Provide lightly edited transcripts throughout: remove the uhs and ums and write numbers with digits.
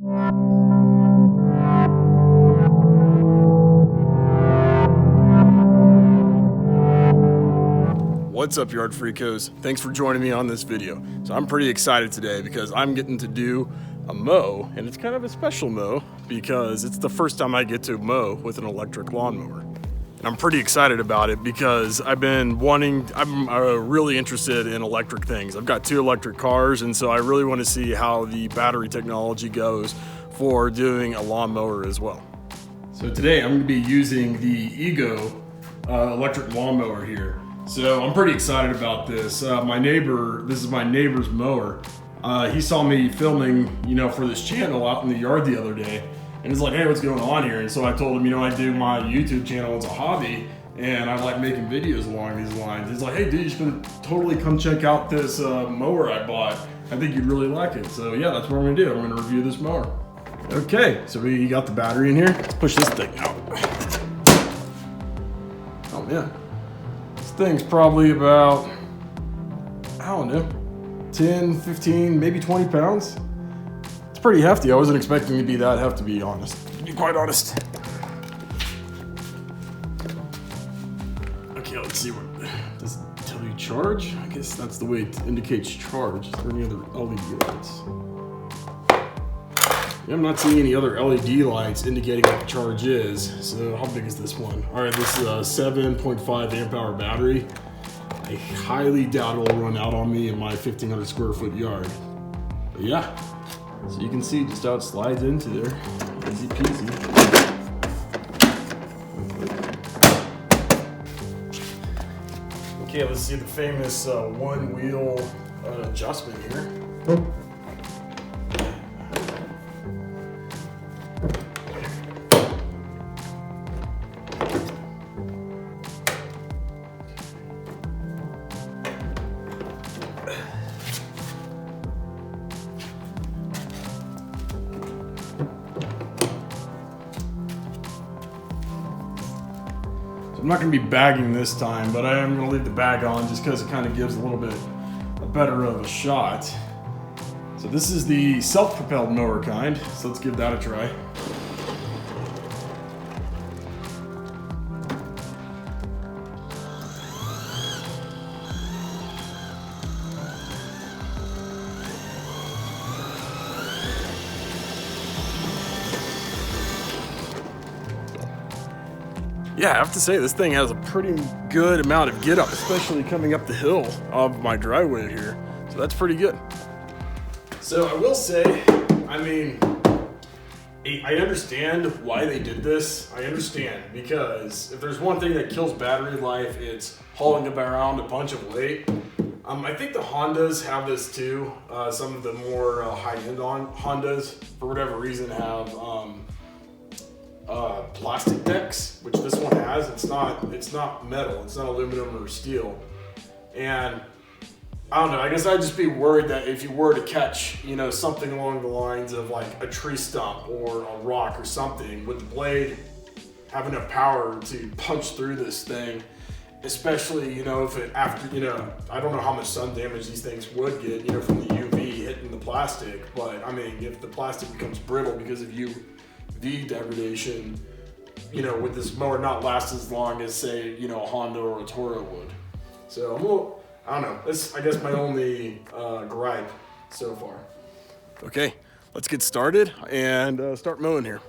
What's up, yard freakos? Thanks for joining me on this video. So I'm pretty excited today because I'm getting to do a mow, and it's kind of a special mow because it's the first time I get to mow with an electric lawnmower. And I'm pretty excited about it because I'm really interested in electric things. I've got 2 electric cars, and so I really want to see how the battery technology goes for doing a lawnmower as well. So today I'm going to be using the Ego electric lawnmower here. So I'm pretty excited about this. This is my neighbor's mower. He saw me filming, for this channel out in the yard the other day, and he's like, "Hey, what's going on here?" And so I told him, I do my YouTube channel as a hobby, and I like making videos along these lines. He's like, "Hey, dude, you should totally come check out this mower I bought. I think you'd really like it." So yeah, that's what I'm gonna do. I'm gonna review this mower. Okay, so we got the battery in here. Let's push this thing out. Oh man. This thing's probably about, 10, 15, maybe 20 pounds. It's pretty hefty. I wasn't expecting to be that hefty, to be honest. To be quite honest. Okay, let's see what, does it tell you charge? I guess that's the way it indicates charge. Is there any other LED lights? Yeah, I'm not seeing any other LED lights indicating what the charge is. So how big is this one? All right, this is a 7.5 amp hour battery. I highly doubt it will run out on me in my 1,500 square foot yard. But yeah, so you can see just how it slides into there. Easy peasy. Okay, let's see the famous one wheel adjustment here. I'm not going to be bagging this time, but I am going to leave the bag on just because it kind of gives a little bit better of a shot. So this is the self-propelled mower kind, so let's give that a try. Yeah, I have to say this thing has a pretty good amount of get up, especially coming up the hill of my driveway here. So that's pretty good. So I will say, I understand why they did this. I understand, because if there's one thing that kills battery life, it's hauling around a bunch of weight. I think the Hondas have this too. Some of the more high-end Hondas, for whatever reason, have plastic decks, which this one has. It's not metal, it's not aluminum or steel. And I don't know, I guess I'd just be worried that if you were to catch, something along the lines of like a tree stump or a rock or something, would the blade have enough power to punch through this thing, especially, if it after, I don't know how much sun damage these things would get, from the UV hitting the plastic, but if the plastic becomes brittle because of UV degradation, would this mower not last as long as, say, a Honda or a Toro would? So I don't know. That's, I guess, my only gripe so far. Okay, let's get started and start mowing here.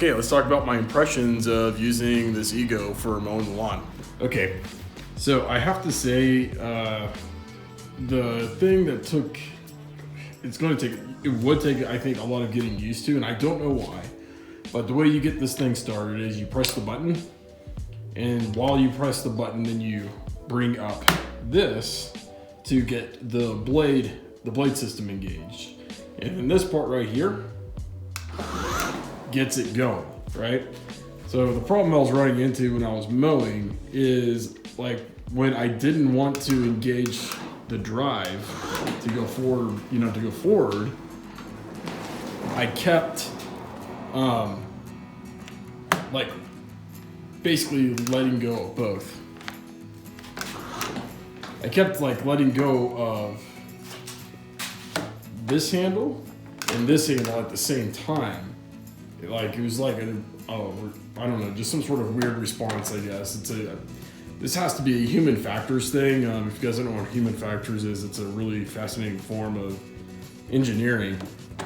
Okay, let's talk about my impressions of using this Ego for mowing the lawn. Okay, so I have to say, the thing that it would take, I think, a lot of getting used to, and I don't know why, but the way you get this thing started is you press the button, and while you press the button, then you bring up this to get the blade system engaged. And then this part right here gets it going, right? So the problem I was running into when I was mowing is like when I didn't want to engage the drive to go forward, I kept like basically letting go of both. I kept like letting go of this handle and this handle at the same time. Like it was like I don't know, just some sort of weird response, I guess. This has to be a human factors thing. If you guys don't know what human factors is, it's a really fascinating form of engineering.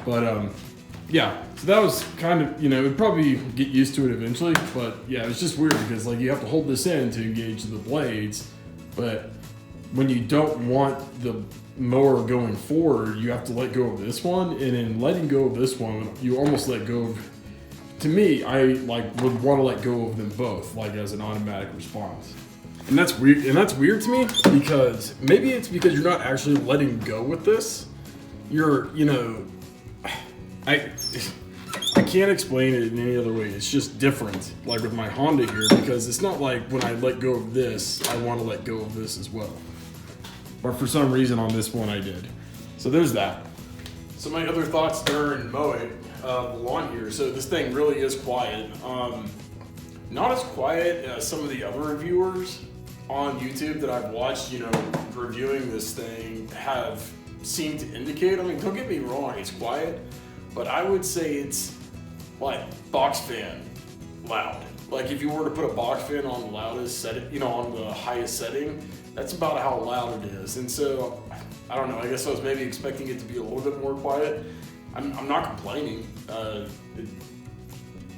But yeah, so that was kind of, we'd probably get used to it eventually. But yeah, it was just weird because like you have to hold this in to engage the blades, but when you don't want the mower going forward, you have to let go of this one, and in letting go of this one, you almost let go of. To me, I would want to let go of them both, like as an automatic response. And that's weird. And that's weird to me because maybe it's because you're not actually letting go with this. I can't explain it in any other way. It's just different, like with my Honda here, because it's not like when I let go of this, I want to let go of this as well. But for some reason on this one I did. So there's that. So my other thoughts during mowing the lawn here. So this thing really is quiet. Not as quiet as some of the other reviewers on YouTube that I've watched, reviewing this thing have seemed to indicate. I mean, don't get me wrong, it's quiet, but I would say it's like box fan loud. Like if you were to put a box fan on the loudest setting, on the highest setting, that's about how loud it is. And so, I don't know, I guess I was maybe expecting it to be a little bit more quiet. I'm not complaining.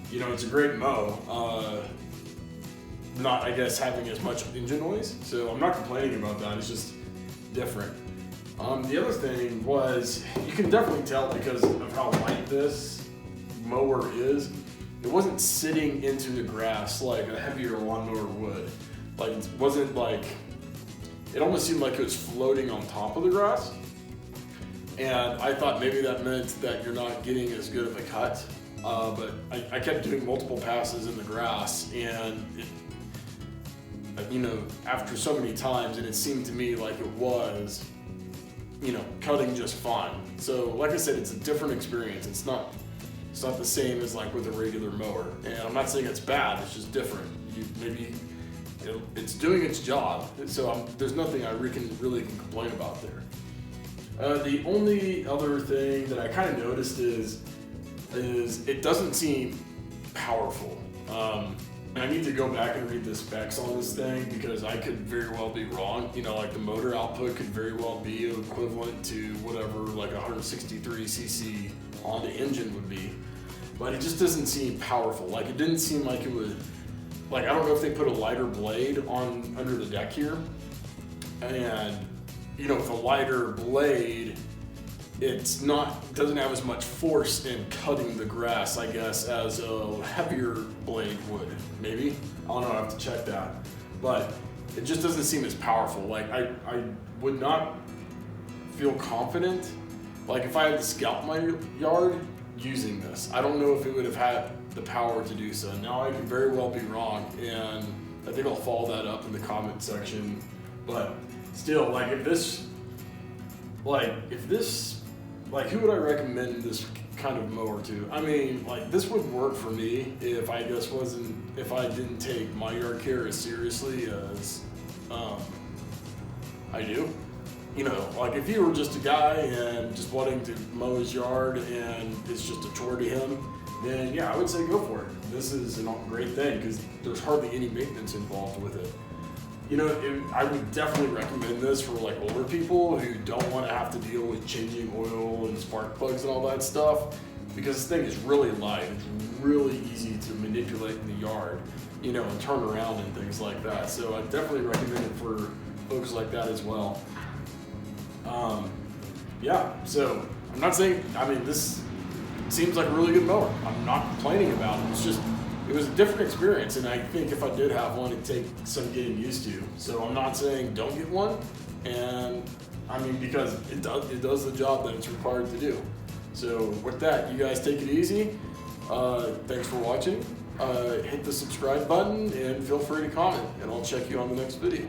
It's a great mow. Not, I guess, having as much engine noise. So I'm not complaining about that. It's just different. The other thing was, you can definitely tell because of how light this mower is. It wasn't sitting into the grass like a heavier lawnmower would. Like it wasn't like, it almost seemed like it was floating on top of the grass. And I thought maybe that meant that you're not getting as good of a cut. But I kept doing multiple passes in the grass, and after so many times, and it seemed to me like it was, cutting just fine. So like I said, it's a different experience. It's not the same as like with a regular mower. And I'm not saying it's bad, it's just different. It's doing its job. So there's nothing I really can complain about there. The only other thing that I kind of noticed is it doesn't seem powerful. And I need to go back and read the specs on this thing because I could very well be wrong. Like the motor output could very well be equivalent to whatever like 163 cc on the engine would be. But it just doesn't seem powerful. Like it didn't seem like it would, like I don't know if they put a lighter blade on under the deck here. And with a lighter blade, doesn't have as much force in cutting the grass, I guess, as a heavier blade would, maybe. I don't know, I have to check that. But it just doesn't seem as powerful. Like I would not feel confident, like if I had to scalp my yard using this. I don't know if it would have had the power to do so. Now I could very well be wrong, and I think I'll follow that up in the comment section. But still, like who would I recommend this kind of mower to? I mean, like this would work for me if I didn't take my yard care as seriously as I do. Like if you were just a guy and just wanting to mow his yard and it's just a chore to him, then yeah, I would say go for it. This is a great thing because there's hardly any maintenance involved with it. I would definitely recommend this for like older people who don't want to have to deal with changing oil and spark plugs and all that stuff. because this thing is really light. It's really easy to manipulate in the yard, you know, and turn around and things like that. So I definitely recommend it for folks like that as well. Yeah, so I'm not saying, I mean, this seems like a really good mower. I'm not complaining about it. It's just, it was a different experience, and I think if I did have one, it'd take some getting used to. So I'm not saying don't get one, and I mean, because it does the job that it's required to do. So with that, you guys take it easy. Thanks for watching. Hit the subscribe button and feel free to comment, and I'll check you on the next video.